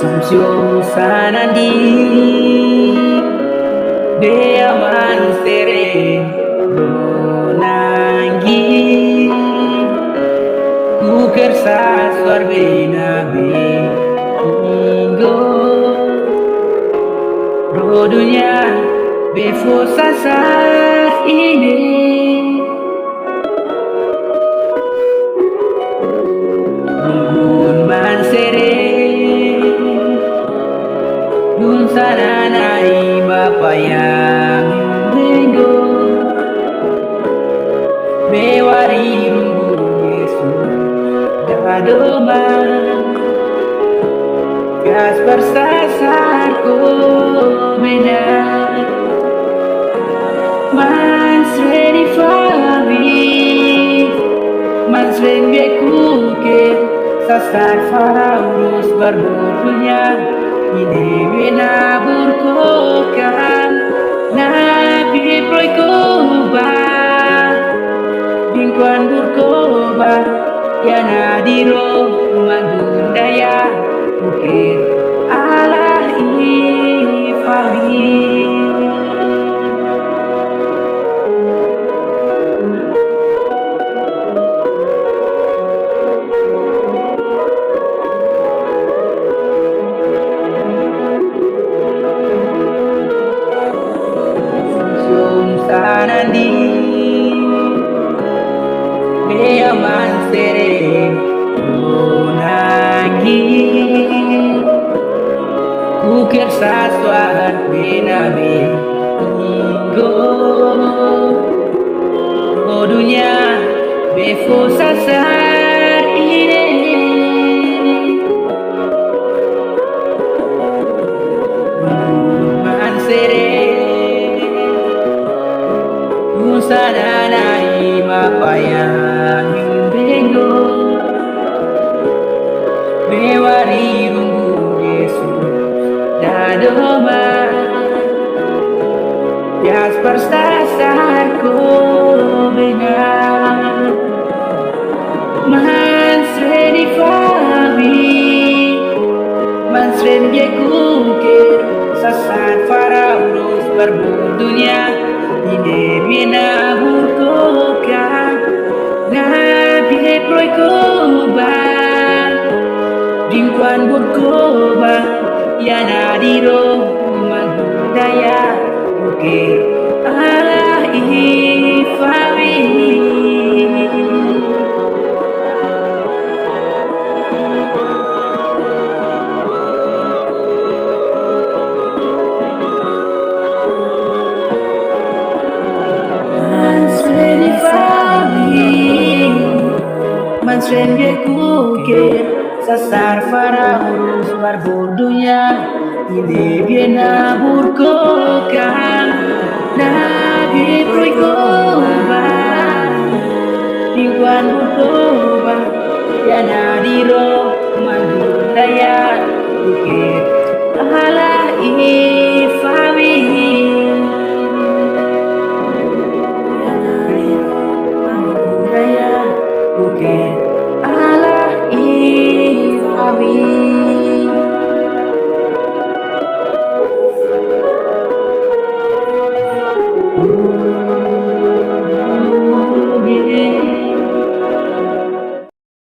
Sumsium sanandi Bea mansere Donangi Kuker saswar benabe Ingo Rodunya Befo sasar ini Gungun mansere Dun sananai bapayang Ringo Bewari rungu Yesu Dadoman Gas bersasar ko benar Mans ready for me Mans ready kuke Sasar faraurus berburunya Ini bina burkokan Nabi proikoba Bingkuan burkoba Ya nadiro magundaya Ukir Allah ifali Sanandi Bea mansere Unagi Kukir saswar benabe Ingo Rodunya Befo sasar ini Mansere Sananai mapayang benggo Bewari rungu Yesus Dadoma Yas persasar ko bengar Mans ready for me Mans ready kukir Sasar faraurus berbudunya Ini bina burkoka Nabi proikoba Bingkuan burkoba Ya nadiro magudaya Ukir Allah ifawi Mansrenge kukir Sasar faraurus barbodunya Ini biena burkokan Nabi proikoba Bingkuan burkoba